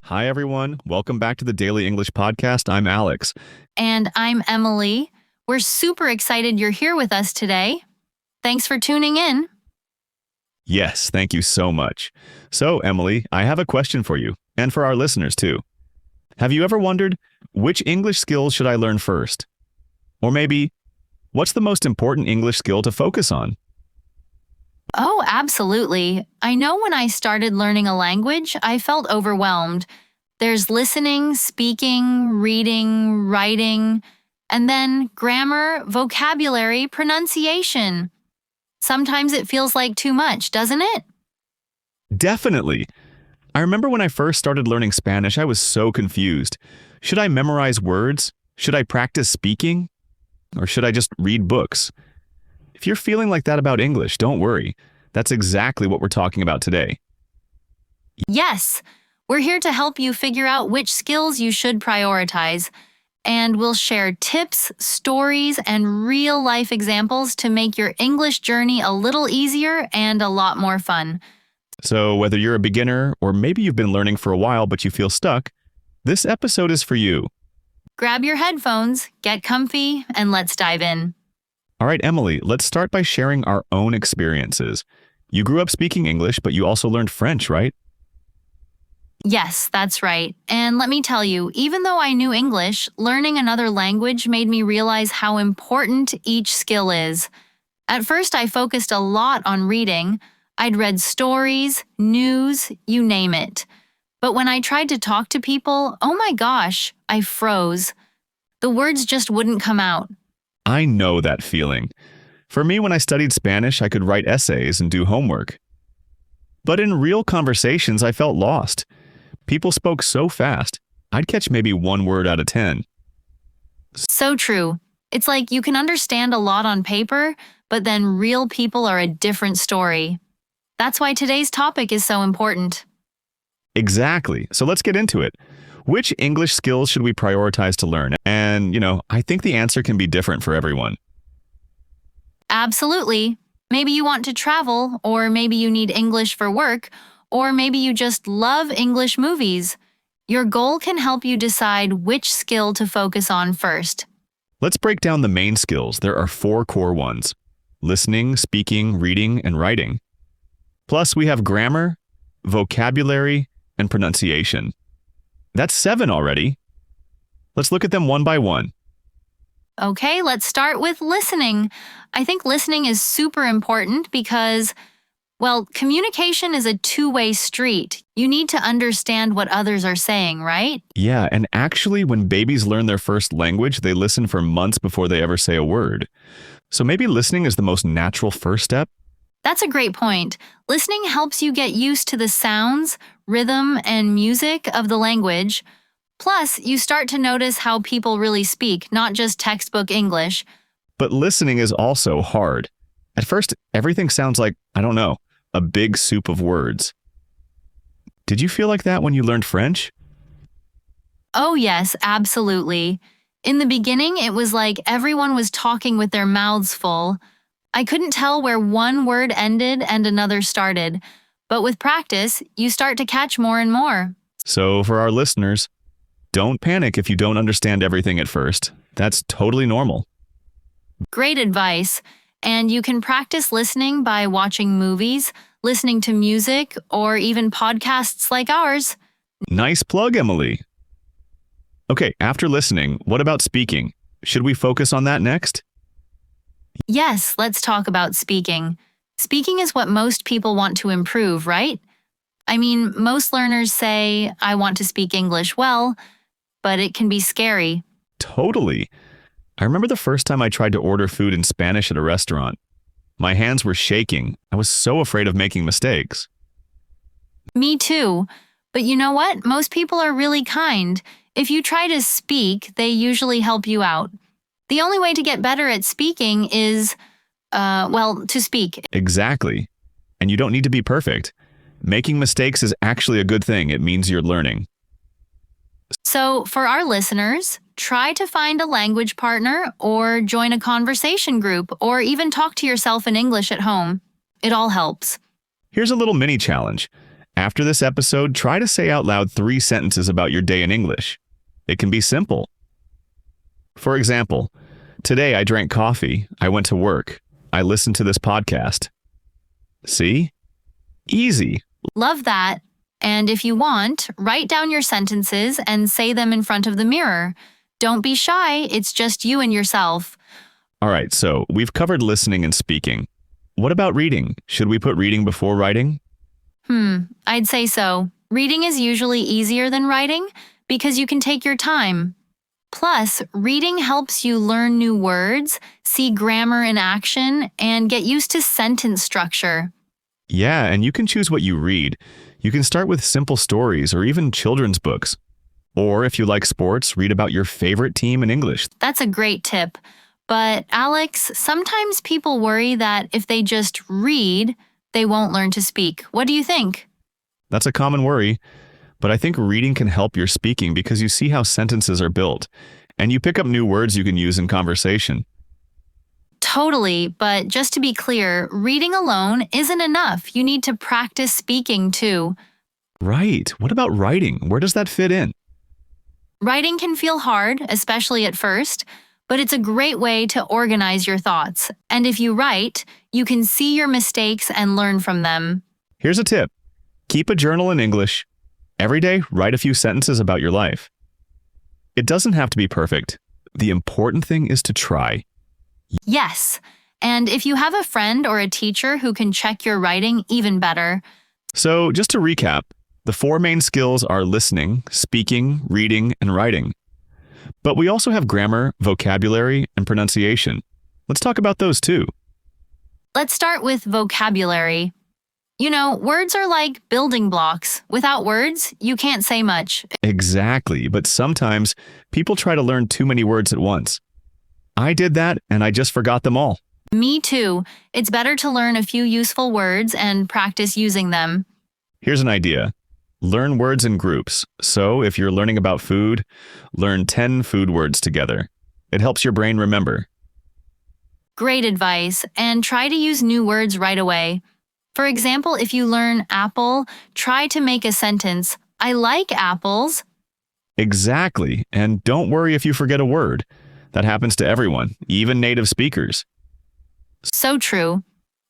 Hi, everyone. Welcome back to the Daily English Podcast. I'm Alex. And I'm Emily. We're super excited you're here with us today. Thanks for tuning in. Yes, thank you so much. So, Emily, I have a question for you, and for our listeners too. Have you ever wondered, which English skills should I learn first? Or maybe, what's the most important English skill to focus on? Oh, absolutely. I know when I started learning a language, I felt overwhelmed. There's listening, speaking, reading, writing, and then grammar, vocabulary, pronunciation. Sometimes it feels like too much, doesn't it? Definitely. I remember when I first started learning Spanish, I was so confused. Should I memorize words? Should I practice speaking? Or should I just read books? If you're feeling like that about English, don't worry. That's exactly what we're talking about today. Yes, we're here to help you figure out which skills you should prioritize, and we'll share tips, stories, and real-life examples to make your English journey a little easier and a lot more fun. So whether you're a beginner or maybe you've been learning for a while but you feel stuck, this episode is for you. Grab your headphones, get comfy, and let's dive in. All right, Emily, let's start by sharing our own experiences. You grew up speaking English, but you also learned French, right? Yes, that's right. And let me tell you, even though I knew English, learning another language made me realize how important each skill is. At first, I focused a lot on reading. I'd read stories, news, you name it. But when I tried to talk to people, oh my gosh, I froze. The words just wouldn't come out. I know that feeling. For me, when I studied Spanish, I could write essays and do homework. But in real conversations, I felt lost. People spoke so fast, I'd catch maybe one word out of 10. So true. It's like you can understand a lot on paper, but then real people are a different story. That's why today's topic is so important. Exactly. So let's get into it. Which English skills should we prioritize to learn? And, I think the answer can be different for everyone. Absolutely. Maybe you want to travel, or maybe you need English for work, or maybe you just love English movies. Your goal can help you decide which skill to focus on first. Let's break down the main skills. There are 4 core ones: listening, speaking, reading, and writing. Plus, we have grammar, vocabulary, and pronunciation. That's 7 already. Let's look at them one by one. Okay, let's start with listening. I think listening is super important because, communication is a two-way street. You need to understand what others are saying, right? Yeah, and actually, when babies learn their first language, they listen for months before they ever say a word. So maybe listening is the most natural first step? That's a great point. Listening helps you get used to the sounds, rhythm, and music of the language. Plus, you start to notice how people really speak, not just textbook English. But listening is also hard. At first, everything sounds like, a big soup of words. Did you feel like that when you learned French? Oh yes, absolutely. In the beginning, it was like everyone was talking with their mouths full. I couldn't tell where one word ended and another started. But with practice, you start to catch more and more. So for our listeners, don't panic if you don't understand everything at first. That's totally normal. Great advice. And you can practice listening by watching movies, listening to music, or even podcasts like ours. Nice plug, Emily. Okay, after listening, what about speaking? Should we focus on that next? Yes, let's talk about speaking. Speaking is what most people want to improve, right? I mean, most learners say, I want to speak English well, but it can be scary. Totally. I remember the first time I tried to order food in Spanish at a restaurant. My hands were shaking. I was so afraid of making mistakes. Me too. But you know what? Most people are really kind. If you try to speak, they usually help you out. The only way to get better at speaking is, to speak. Exactly. And you don't need to be perfect. Making mistakes is actually a good thing. It means you're learning. So, for our listeners, try to find a language partner or join a conversation group or even talk to yourself in English at home. It all helps. Here's a little mini challenge. After this episode, try to say out loud 3 sentences about your day in English. It can be simple. For example, today I drank coffee, I went to work, I listened to this podcast. See? Easy. Love that. And if you want, write down your sentences and say them in front of the mirror. Don't be shy, it's just you and yourself. All right, so we've covered listening and speaking. What about reading? Should we put reading before writing? I'd say so. Reading is usually easier than writing because you can take your time. Plus, reading helps you learn new words, see grammar in action, and get used to sentence structure. Yeah, and you can choose what you read. You can start with simple stories or even children's books. Or if you like sports, read about your favorite team in English. That's a great tip. But Alex, sometimes people worry that if they just read, they won't learn to speak. What do you think? That's a common worry, but I think reading can help your speaking because you see how sentences are built, and you pick up new words you can use in conversation. Totally, but just to be clear, reading alone isn't enough. You need to practice speaking too. Right. What about writing? Where does that fit in? Writing can feel hard, especially at first, but it's a great way to organize your thoughts. And if you write, you can see your mistakes and learn from them. Here's a tip. Keep a journal in English. Every day, write a few sentences about your life. It doesn't have to be perfect. The important thing is to try. Yes, and if you have a friend or a teacher who can check your writing, even better. So, just to recap, the 4 main skills are listening, speaking, reading, and writing. But we also have grammar, vocabulary, and pronunciation. Let's talk about those too. Let's start with vocabulary. You know, words are like building blocks. Without words, you can't say much. Exactly, but sometimes people try to learn too many words at once. I did that, and I just forgot them all. Me too. It's better to learn a few useful words and practice using them. Here's an idea. Learn words in groups. So if you're learning about food, learn 10 food words together. It helps your brain remember. Great advice, and try to use new words right away. For example, if you learn apple, try to make a sentence, I like apples. Exactly, and don't worry if you forget a word. That happens to everyone, even native speakers. So true.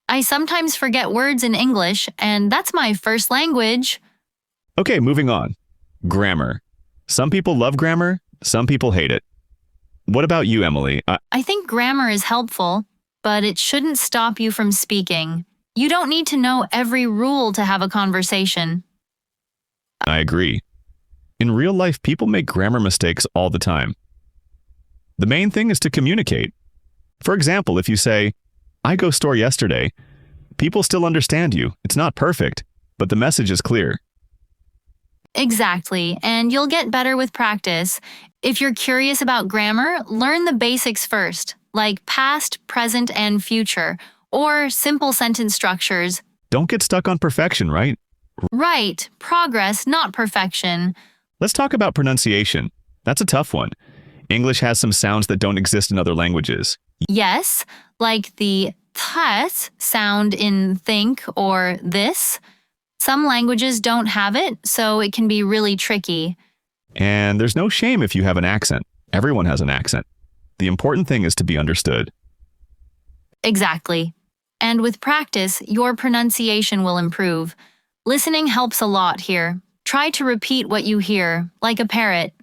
I sometimes forget words in English, and that's my first language. Okay, moving on. Grammar. Some people love grammar, some people hate it. What about you, Emily? I think grammar is helpful, but it shouldn't stop you from speaking. You don't need to know every rule to have a conversation. I agree. In real life, people make grammar mistakes all the time. The main thing is to communicate. For example, if you say, I go store yesterday, people still understand you. It's not perfect, but the message is clear. Exactly, and you'll get better with practice. If you're curious about grammar, learn the basics first, like past, present, and future, or simple sentence structures. Don't get stuck on perfection, right? Right, progress, not perfection. Let's talk about pronunciation. That's a tough one. English has some sounds that don't exist in other languages. Yes, like the th sound in think or this. Some languages don't have it, so it can be really tricky. And there's no shame if you have an accent. Everyone has an accent. The important thing is to be understood. Exactly. And with practice, your pronunciation will improve. Listening helps a lot here. Try to repeat what you hear, like a parrot.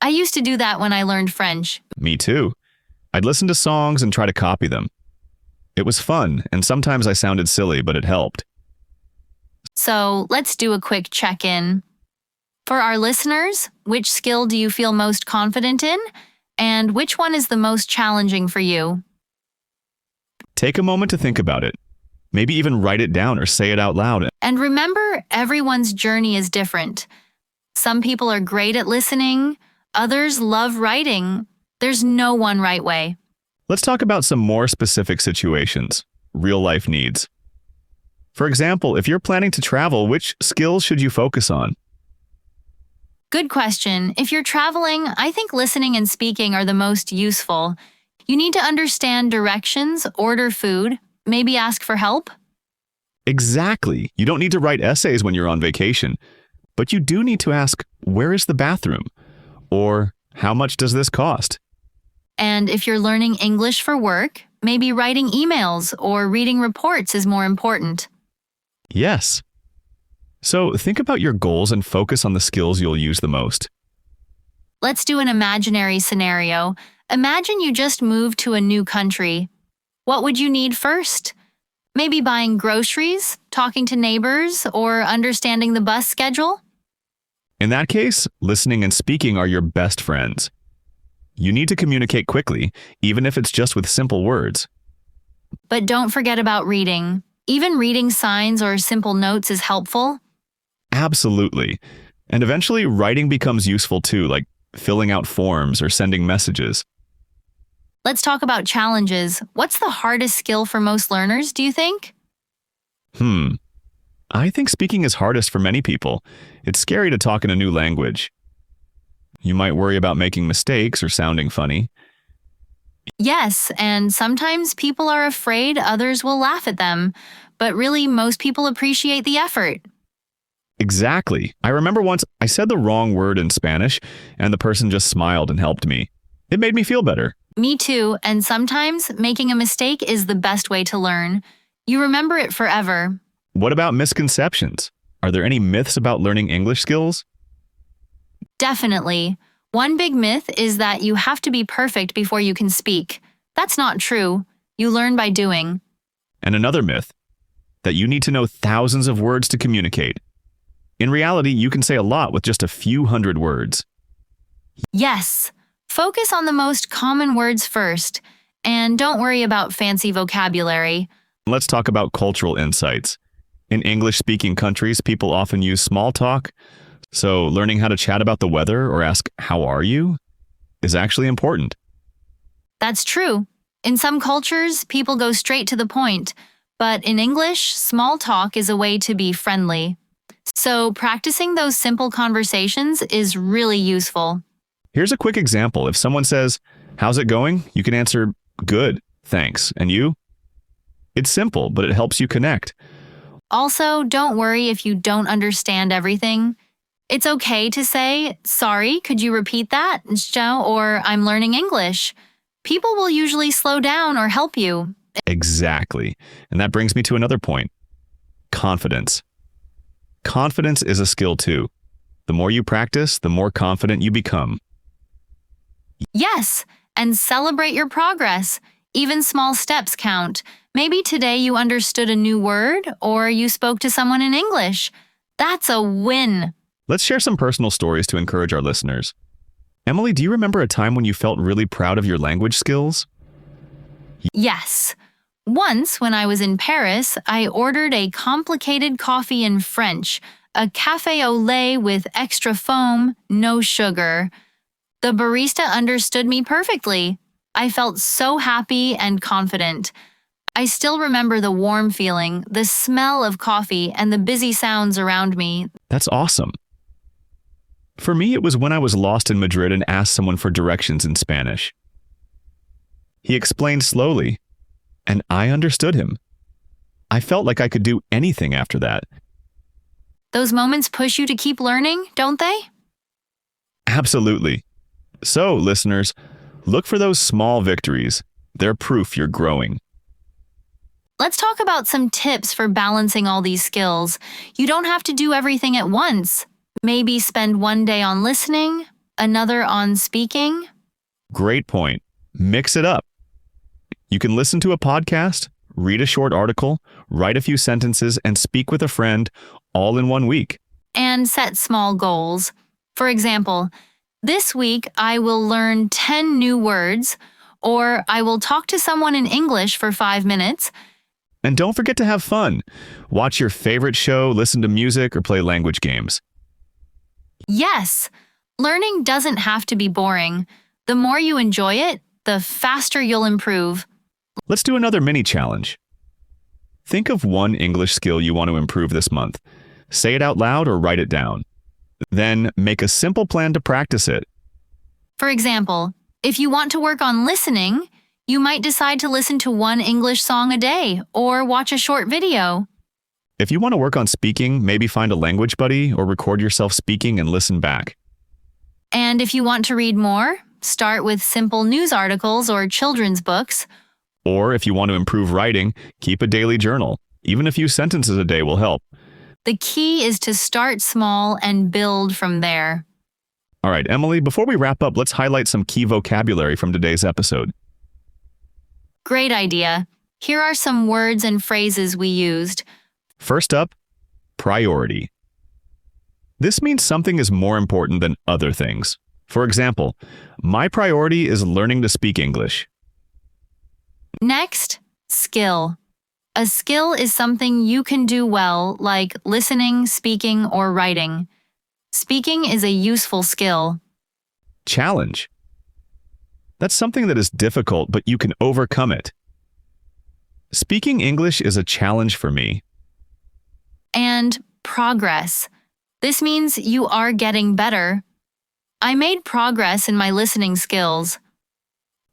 I used to do that when I learned French. Me too. I'd listen to songs and try to copy them. It was fun, and sometimes I sounded silly, but it helped. So let's do a quick check-in. For our listeners, which skill do you feel most confident in? And which one is the most challenging for you? Take a moment to think about it. Maybe even write it down or say it out loud. And remember, everyone's journey is different. Some people are great at listening, others love writing. There's no one right way. Let's talk about some more specific situations, real-life needs. For example, if you're planning to travel, which skills should you focus on? Good question. If you're traveling, I think listening and speaking are the most useful. You need to understand directions, order food, maybe ask for help. Exactly. You don't need to write essays when you're on vacation, but you do need to ask, where is the bathroom? Or how much does this cost? And if you're learning English for work, maybe writing emails or reading reports is more important. Yes. So think about your goals and focus on the skills you'll use the most. Let's do an imaginary scenario. Imagine you just moved to a new country. What would you need first? Maybe buying groceries, talking to neighbors, or understanding the bus schedule? In that case, listening and speaking are your best friends. You need to communicate quickly, even if it's just with simple words. But don't forget about reading. Even reading signs or simple notes is helpful. Absolutely. And eventually, writing becomes useful too, like filling out forms or sending messages. Let's talk about challenges. What's the hardest skill for most learners, do you think? I think speaking is hardest for many people. It's scary to talk in a new language. You might worry about making mistakes or sounding funny. Yes, and sometimes people are afraid others will laugh at them, but really most people appreciate the effort. Exactly. I remember once I said the wrong word in Spanish, and the person just smiled and helped me. It made me feel better. Me too, and sometimes making a mistake is the best way to learn. You remember it forever. What about misconceptions? Are there any myths about learning English skills? Definitely. One big myth is that you have to be perfect before you can speak. That's not true. You learn by doing. And another myth, that you need to know thousands of words to communicate. In reality, you can say a lot with just a few hundred words. Yes. Focus on the most common words first, and don't worry about fancy vocabulary. Let's talk about cultural insights. In English-speaking countries, people often use small talk, so learning how to chat about the weather or ask, "How are you?" is actually important. That's true. In some cultures, people go straight to the point, but in English, small talk is a way to be friendly. So practicing those simple conversations is really useful. Here's a quick example. If someone says, "How's it going?" you can answer, "Good, thanks. And you?" It's simple, but it helps you connect. Also, don't worry if you don't understand everything. It's okay to say, "Sorry, could you repeat that?" or "I'm learning English." People will usually slow down or help you. Exactly. And that brings me to another point. Confidence. Confidence is a skill too. The more you practice, the more confident you become. Yes, and celebrate your progress. Even small steps count. Maybe today you understood a new word or you spoke to someone in English. That's a win. Let's share some personal stories to encourage our listeners. Emily, do you remember a time when you felt really proud of your language skills? Yes. Once, when I was in Paris, I ordered a complicated coffee in French, a café au lait with extra foam, no sugar. The barista understood me perfectly. I felt so happy and confident. I still remember the warm feeling, the smell of coffee, and the busy sounds around me. That's awesome. For me, it was when I was lost in Madrid and asked someone for directions in Spanish. He explained slowly, and I understood him. I felt like I could do anything after that. Those moments push you to keep learning, don't they? Absolutely. So, listeners, look for those small victories. They're proof you're growing. Let's talk about some tips for balancing all these skills. You don't have to do everything at once. Maybe spend one day on listening, another on speaking. Great point. Mix it up. You can listen to a podcast, read a short article, write a few sentences, and speak with a friend all in 1 week. And set small goals. For example, this week I will learn 10 new words, or I will talk to someone in English for 5 minutes. And don't forget to have fun. Watch your favorite show, listen to music, or play language games. Yes, learning doesn't have to be boring. The more you enjoy it, the faster you'll improve. Let's do another mini challenge. Think of one English skill you want to improve this month. Say it out loud or write it down. Then make a simple plan to practice it. For example, if you want to work on listening, you might decide to listen to one English song a day or watch a short video. If you want to work on speaking, maybe find a language buddy or record yourself speaking and listen back. And if you want to read more, start with simple news articles or children's books. Or if you want to improve writing, keep a daily journal. Even a few sentences a day will help. The key is to start small and build from there. All right, Emily, before we wrap up, let's highlight some key vocabulary from today's episode. Great idea. Here are some words and phrases we used. First up, priority. This means something is more important than other things. For example, my priority is learning to speak English. Next, skill. A skill is something you can do well, like listening, speaking, or writing. Speaking is a useful skill. Challenge. That's something that is difficult, but you can overcome it. Speaking English is a challenge for me. And progress. This means you are getting better. I made progress in my listening skills.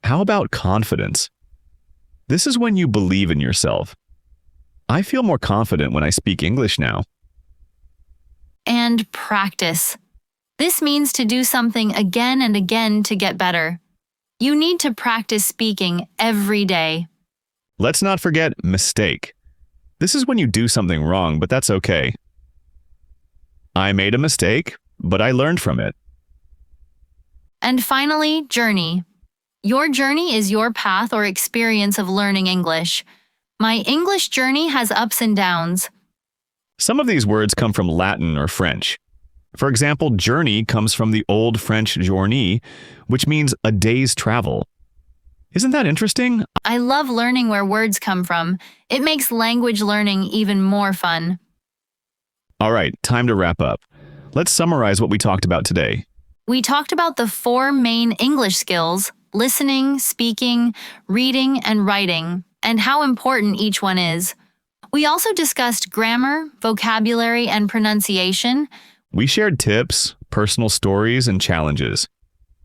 How about confidence? This is when you believe in yourself. I feel more confident when I speak English now. And practice. This means to do something again and again to get better. You need to practice speaking every day. Let's not forget mistake. This is when you do something wrong, but that's okay. I made a mistake, but I learned from it. And finally, journey. Your journey is your path or experience of learning English. My English journey has ups and downs. Some of these words come from Latin or French. For example, journey comes from the Old French journée, which means a day's travel. Isn't that interesting? I love learning where words come from. It makes language learning even more fun. All right, time to wrap up. Let's summarize what we talked about today. We talked about the 4 main English skills: listening, speaking, reading, and writing, and how important each one is. We also discussed grammar, vocabulary, and pronunciation. We shared tips, personal stories, and challenges.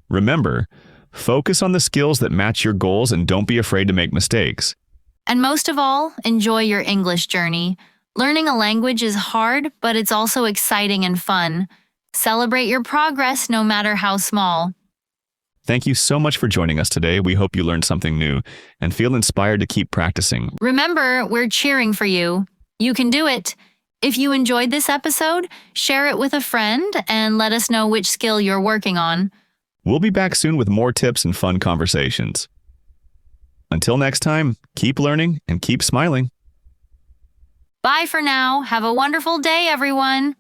Remember, focus on the skills that match your goals and don't be afraid to make mistakes. And most of all, enjoy your English journey. Learning a language is hard, but it's also exciting and fun. Celebrate your progress no matter how small. Thank you so much for joining us today. We hope you learned something new and feel inspired to keep practicing. Remember, we're cheering for you. You can do it. If you enjoyed this episode, share it with a friend and let us know which skill you're working on. We'll be back soon with more tips and fun conversations. Until next time, keep learning and keep smiling. Bye for now. Have a wonderful day, everyone.